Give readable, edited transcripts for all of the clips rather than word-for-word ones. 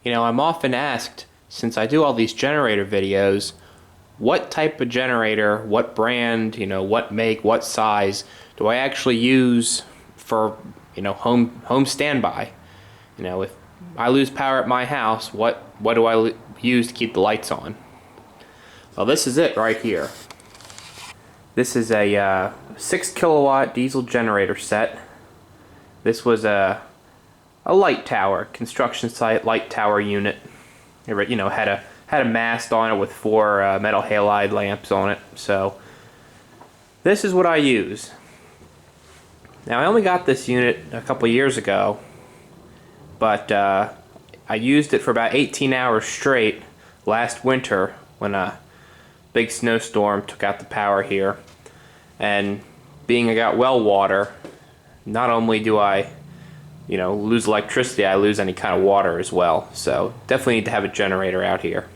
You know, I'm often asked, since I do all these generator videos, what type of generator, what brand, what make, what size do I actually use for, home standby? If I lose power at my house, what do I use to keep the lights on? Well, this is it right here. This is a 6 kilowatt diesel generator set. This was a light tower, construction site light tower unit. It had a mast on it with 4 metal halide lamps on it. So this is what I use. Now I only got this unit a couple years ago, but I used it for about 18 hours straight last winter when a big snowstorm took out the power here. And being I got well water, not only do I lose electricity, I lose any kind of water as well. So definitely need to have a generator out here.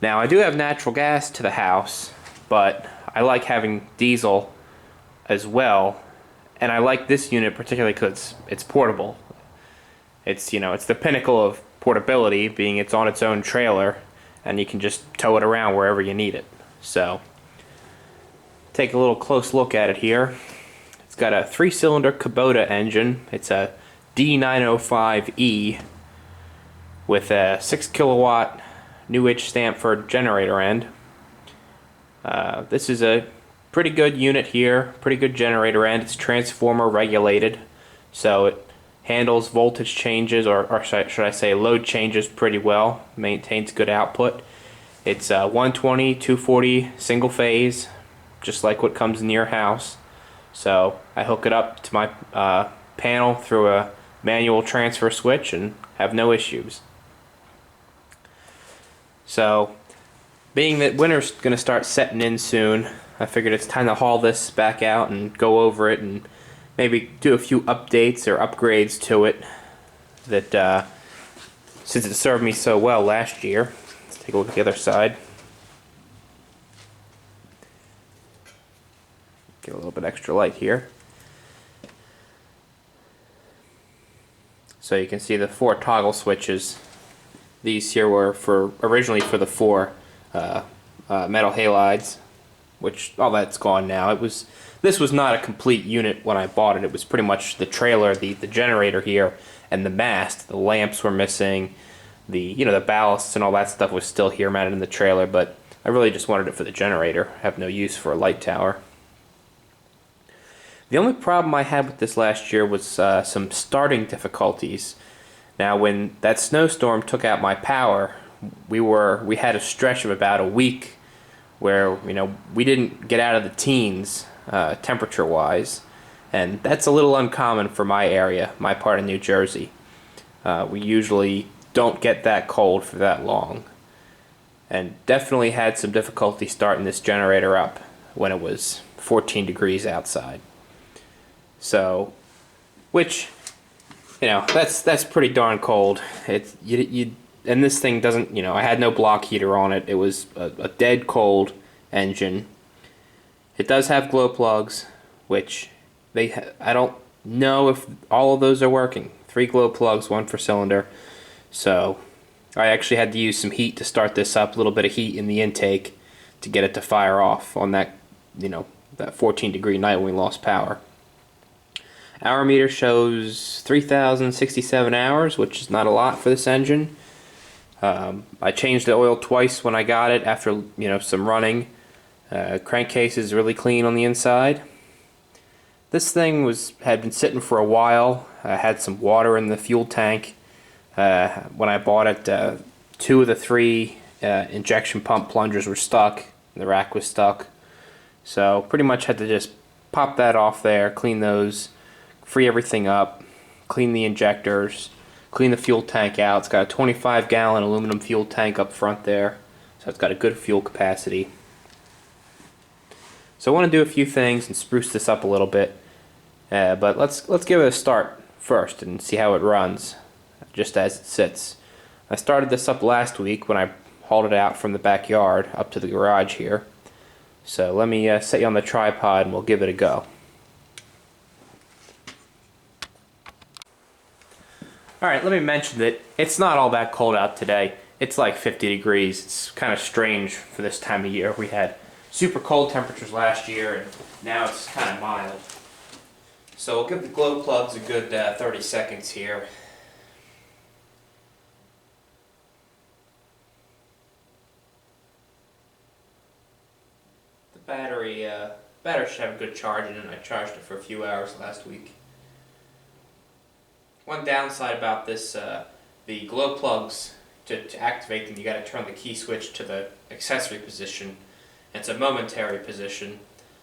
Now I do have natural gas to the house, but I like having diesel as well, and I like this unit particularly because it's portable. It's it's the pinnacle of portability, being it's on its own trailer, and you can just tow it around wherever you need it. So take a little close look at it here. It's got a 3-cylinder Kubota engine. It's a D905E with a 6 kilowatt New H Stanford generator end. This is a pretty good unit here, pretty good generator end. It's transformer regulated, so it handles voltage changes, or should I say load changes pretty well, maintains good output. It's 120, 240 single phase, just like what comes in your house. So I hook it up to my panel through a manual transfer switch and have no issues. So being that winter's going to start setting in soon, I figured it's time to haul this back out and go over it and maybe do a few updates or upgrades to it that since it served me so well last year. Let's take a look at the other side. Get a little bit extra light here. So you can see the 4 toggle switches. These here were originally for the 4 metal halides, which all that's gone now. This was not a complete unit when I bought it. It was pretty much the trailer, the generator here, and the mast. The lamps were missing. The the ballasts and all that stuff was still here mounted in the trailer, but I really just wanted it for the generator. I have no use for a light tower. The only problem I had with this last year was some starting difficulties. Now, when that snowstorm took out my power, we had a stretch of about a week where we didn't get out of the teens temperature-wise, and that's a little uncommon for my area, my part of New Jersey. We usually don't get that cold for that long, and definitely had some difficulty starting this generator up when it was 14 degrees outside. So, which that's pretty darn cold. And this thing doesn't, I had no block heater on it. It was a dead cold engine. It does have glow plugs, which I don't know if all of those are working. 3 glow plugs, 1 for cylinder. So I actually had to use some heat to start this up, a little bit of heat in the intake to get it to fire off on that, that 14 degree night when we lost power. Hour meter shows 3,067 hours, which is not a lot for this engine. I changed the oil twice when I got it after some running. Crankcase is really clean on the inside. This thing had been sitting for a while. I had some water in the fuel tank. When I bought it, 2 of the 3 injection pump plungers were stuck. And the rack was stuck. So pretty much had to just pop that off there, clean those, free everything up, clean the injectors, clean the fuel tank out. It's got a 25-gallon aluminum fuel tank up front there, so it's got a good fuel capacity. So I want to do a few things and spruce this up a little bit, but let's give it a start first and see how it runs, just as it sits. I started this up last week when I hauled it out from the backyard up to the garage here. So let me set you on the tripod and we'll give it a go. Alright, let me mention that it's not all that cold out today. It's like 50 degrees. It's kind of strange for this time of year. We had super cold temperatures last year, and now it's kind of mild. So we'll give the glow plugs a good 30 seconds here. The battery should have a good charge in it, and I charged it for a few hours last week. One downside about this, the glow plugs, to activate them, you got to turn the key switch to the accessory position. It's a momentary position,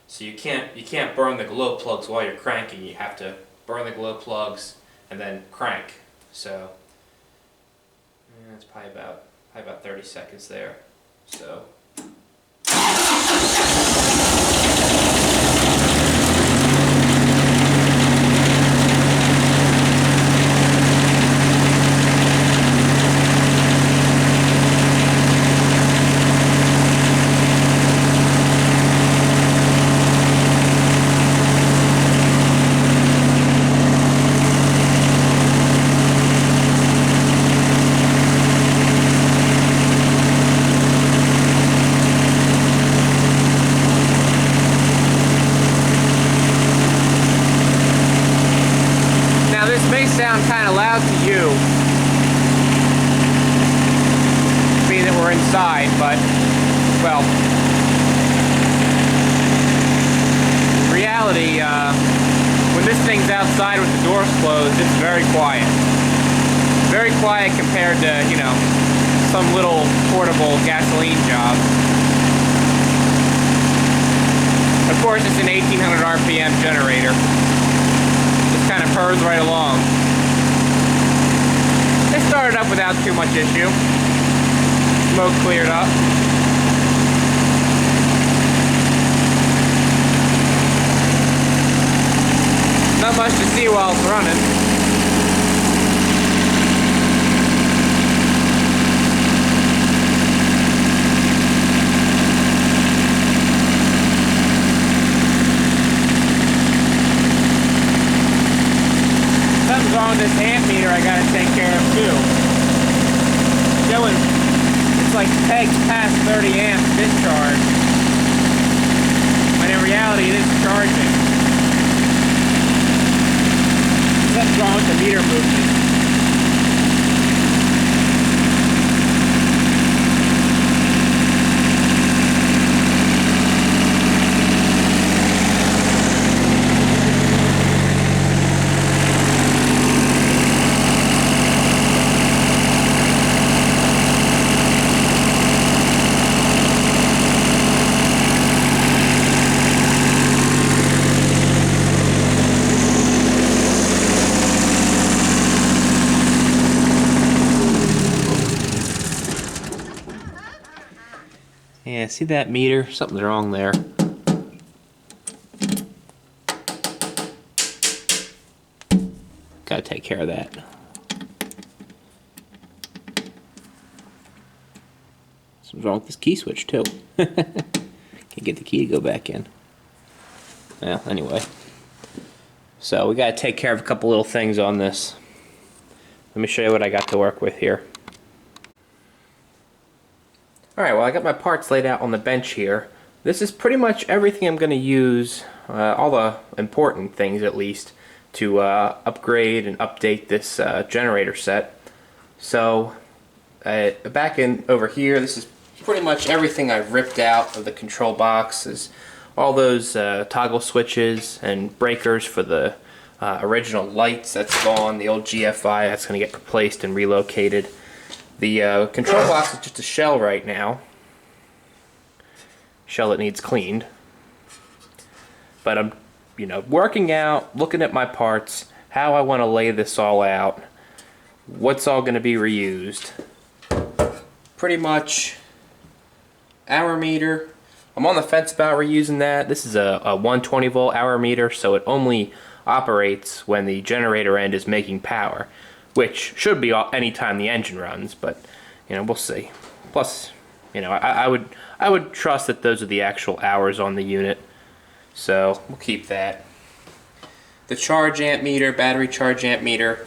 so you can't burn the glow plugs while you're cranking. You have to burn the glow plugs and then crank. So that's probably about 30 seconds there. So. Sound kind of loud to you, being that we're inside, but, well, in reality, when this thing's outside with the doors closed, it's very quiet. Very quiet compared to, you know, some little portable gasoline job. Of course, it's an 1800 RPM generator. Just kind of purrs right along. It started up without too much issue. Smoke cleared up. Not much to see while it's running. Something's wrong with this amp meter I gotta take care of too. Showing it's like pegs past 30 amps discharge, when in reality it is charging. Something's wrong with the meter movement. Yeah, see that meter? Something's wrong there. Gotta take care of that. Something's wrong with this key switch too. Can't get the key to go back in. Well, anyway. So we gotta take care of a couple little things on this. Let me show you what I got to work with here. Alright, well I got my parts laid out on the bench here. This is pretty much everything I'm going to use, all the important things at least, to upgrade and update this generator set. So, back in over here, this is pretty much everything I've ripped out of the control box. Is all those toggle switches and breakers for the original lights, that's gone. The old GFI, that's going to get replaced and relocated. The control box is just a shell right now. Shell that needs cleaned. But I'm, working out, looking at my parts, how I want to lay this all out, what's all going to be reused. Pretty much hour meter. I'm on the fence about reusing that. This is a 120 volt hour meter, so it only operates when the generator end is making power, which should be any time the engine runs, but we'll see. Plus, I would trust that those are the actual hours on the unit, so we'll keep that. The charge amp meter, battery charge amp meter,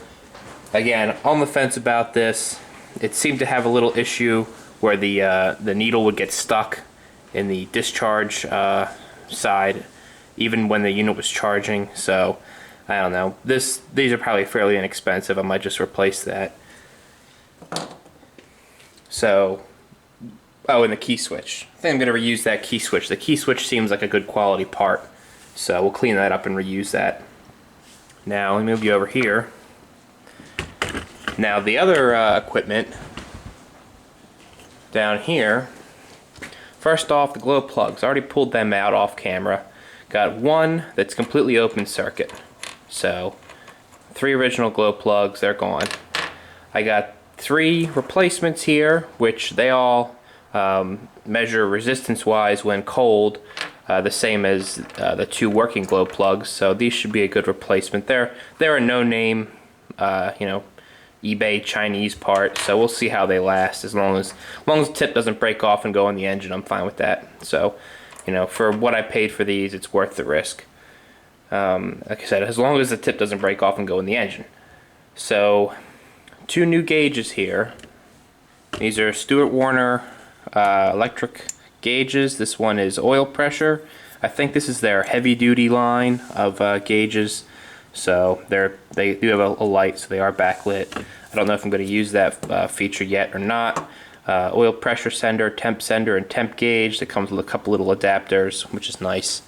Again, on the fence about this. It seemed to have a little issue where the needle would get stuck in the discharge side, even when the unit was charging. So I don't know. These are probably fairly inexpensive. I might just replace that. So, oh, and the key switch. I think I'm going to reuse that key switch. The key switch seems like a good quality part, so we'll clean that up and reuse that. Now let me move you over here. Now the other equipment down here, first off, the glow plugs. I already pulled them out off camera. Got one that's completely open circuit. So 3 original glow plugs, they're gone. I got 3 replacements here, which they all measure resistance wise when cold, the same as the 2 working glow plugs. So these should be a good replacement. They're a no-name, eBay Chinese part, so we'll see how they last. As long as the tip doesn't break off and go in the engine, I'm fine with that. So, for what I paid for these, it's worth the risk. Like I said, as long as the tip doesn't break off and go in the engine. So, 2 new gauges here. These are Stewart Warner electric gauges. This one is oil pressure. I think this is their heavy-duty line of gauges. So they do have a light, so they are backlit. I don't know if I'm going to use that feature yet or not. Oil pressure sender, and temp gauge. That comes with a couple little adapters, which is nice.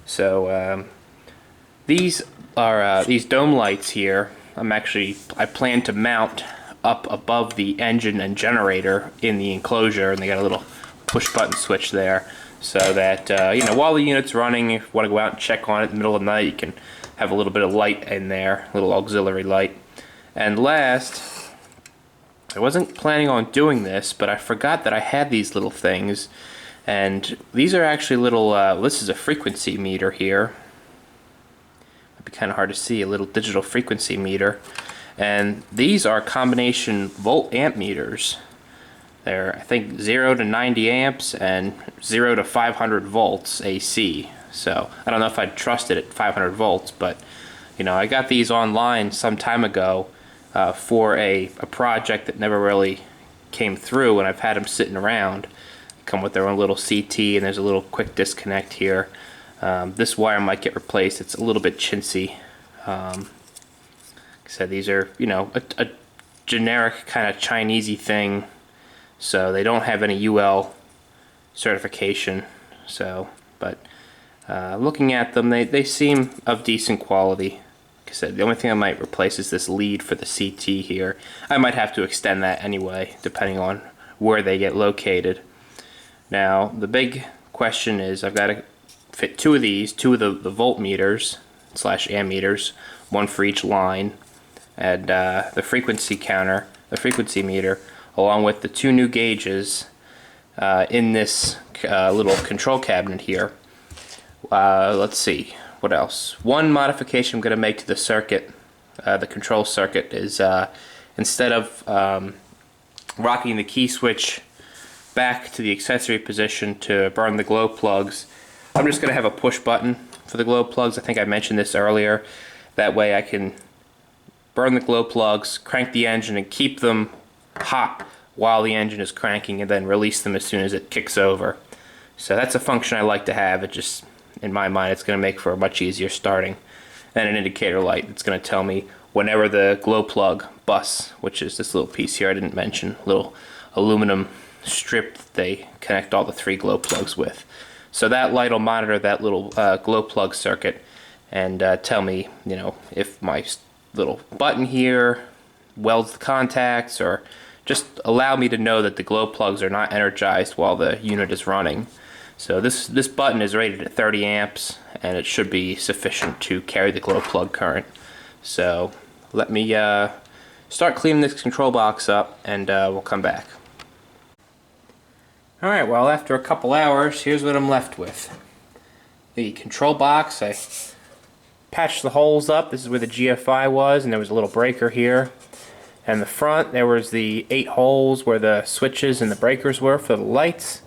So these are these dome lights here. I plan to mount up above the engine and generator in the enclosure, and they got a little push button switch there, so that while the unit's running, if you want to go out and check on it in the middle of the night, you can have a little bit of light in there, a little auxiliary light. And last, I wasn't planning on doing this, but I forgot that I had these little things, and these are actually little, this is a frequency meter here. It'd be kind of hard to see, a little digital frequency meter. And these are combination volt amp meters. They're, I think, 0 to 90 amps and 0 to 500 volts AC. So I don't know if I'd trust it at 500 volts, but I got these online some time ago for a project that never really came through, and I've had them sitting around. They come with their own little CT, and there's a little quick disconnect here. This wire might get replaced. It's a little bit chintzy. Like I said, these are a generic kind of Chinesey thing, so they don't have any UL certification. So, but looking at them, they seem of decent quality. Like I said, the only thing I might replace is this lead for the CT here. I might have to extend that anyway, depending on where they get located. Now, the big question is, I've got to fit 2 of these, 2 of the voltmeters / ammeters, 1 for each line, and the frequency counter, the frequency meter, along with the 2 new gauges in this little control cabinet here. Let's see, what else? One modification I'm going to make to the circuit, the control circuit, is instead of rocking the key switch back to the accessory position to burn the glow plugs, I'm just going to have a push button for the glow plugs. I think I mentioned this earlier. That way I can burn the glow plugs, crank the engine, and keep them hot while the engine is cranking, and then release them as soon as it kicks over. So that's a function I like to have. It just, in my mind, it's going to make for a much easier starting. And an indicator light. It's going to tell me whenever the glow plug busts, which is this little piece here I didn't mention, little aluminum strip that they connect all the 3 glow plugs with. So that light will monitor that little glow plug circuit and tell me, if my little button here welds the contacts, or just allow me to know that the glow plugs are not energized while the unit is running. So this button is rated at 30 amps, and it should be sufficient to carry the glow plug current. So let me start cleaning this control box up, and we'll come back. Alright, well, after a couple hours, here's what I'm left with. The control box, I patched the holes up. This is where the GFI was, and there was a little breaker here. And the front, there was the 8 holes where the switches and the breakers were for the lights.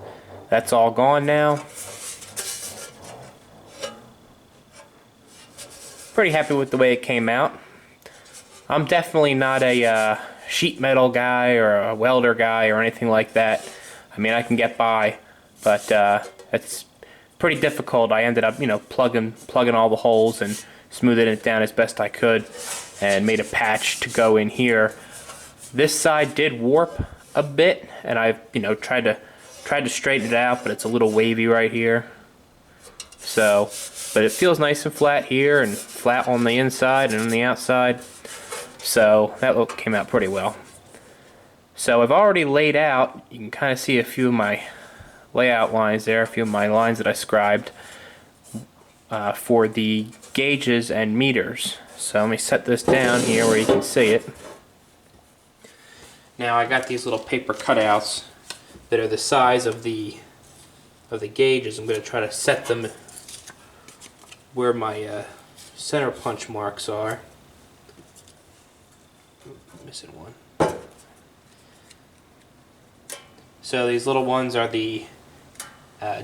That's all gone now. Pretty happy with the way it came out. I'm definitely not a sheet metal guy or a welder guy or anything like that. I mean, I can get by, but it's pretty difficult. I ended up, plugging all the holes and smoothing it down as best I could, and made a patch to go in here. This side did warp a bit, and I've tried to straighten it out, but it's a little wavy right here. So, but it feels nice and flat here, and flat on the inside and on the outside. So that look came out pretty well. So I've already laid out. You can kind of see a few of my layout lines there, a few of my lines that I scribed for the gauges and meters. So let me set this down here where you can see it. Now I got these little paper cutouts that are the size of the gauges. I'm going to try to set them where my center punch marks are. Missing one. So these little ones are the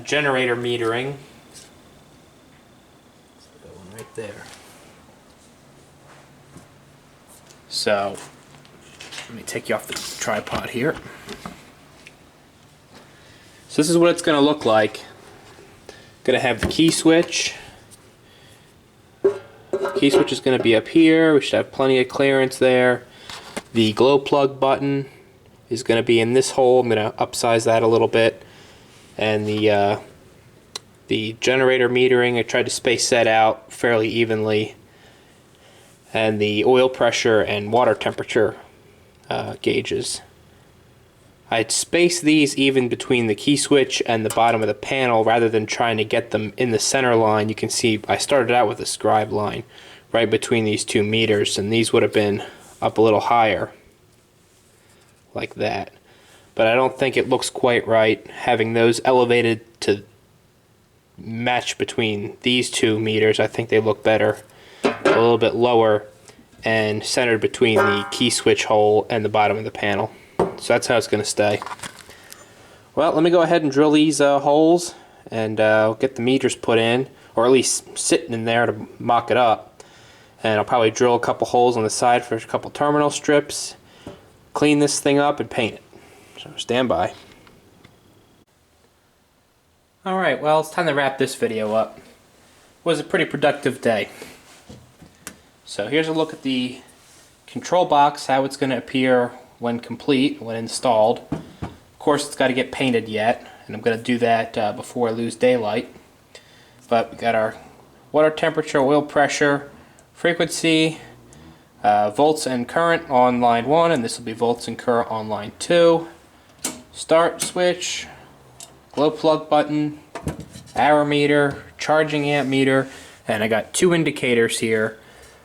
generator metering. That one right there. So let me take you off the tripod here. So this is what it's going to look like. Going to have the key switch. Key switch is going to be up here. We should have plenty of clearance there. The glow plug button is going to be in this hole. I'm going to upsize that a little bit. And the generator metering, I tried to space that out fairly evenly. And the oil pressure and water temperature gauges. I'd space these even between the key switch and the bottom of the panel rather than trying to get them in the center line. You can see I started out with a scribe line right between these two meters, and these would have been up a little higher like that. But I don't think it looks quite right having those elevated to match between these two meters. I think they look better a little bit lower and centered between the key switch hole and the bottom of the panel. So that's how it's going to stay. Well, let me go ahead and drill these holes and get the meters put in, or at least sitting in there to mock it up. And I'll probably drill a couple holes on the side for a couple terminal strips, clean this thing up, and paint it. So stand by. Alright, well, it's time to wrap this video up. It was a pretty productive day. So here's a look at the control box, how it's going to appear when complete, when installed. Of course, it's got to get painted yet, and I'm going to do that before I lose daylight. But we got our water temperature, oil pressure, frequency, volts and current on line 1, and this will be volts and current on line 2. Start switch, glow plug button, hour meter, charging amp meter, and I got two indicators here.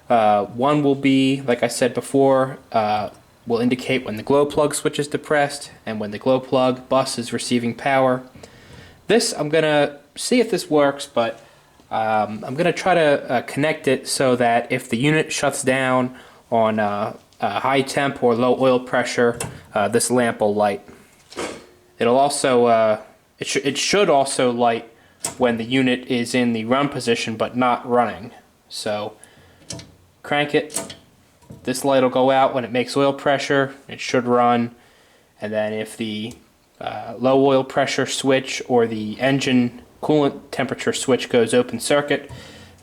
One will be, like I said before, will indicate when the glow plug switch is depressed and when the glow plug bus is receiving power. This, I'm going to see if this works, but I'm going to try to connect it so that if the unit shuts down on high temp or low oil pressure, this lamp will light. It'll also, it should also light when the unit is in the run position but not running. So crank it. This light will go out when it makes oil pressure. It should run. And then if the low oil pressure switch or the engine coolant temperature switch goes open circuit,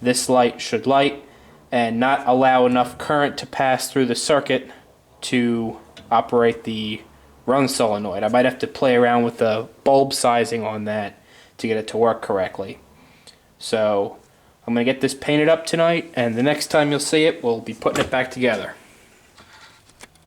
this light should light and not allow enough current to pass through the circuit to operate the run solenoid. I might have to play around with the bulb sizing on that to get it to work correctly. So I'm going to get this painted up tonight, and the next time you'll see it, we'll be putting it back together.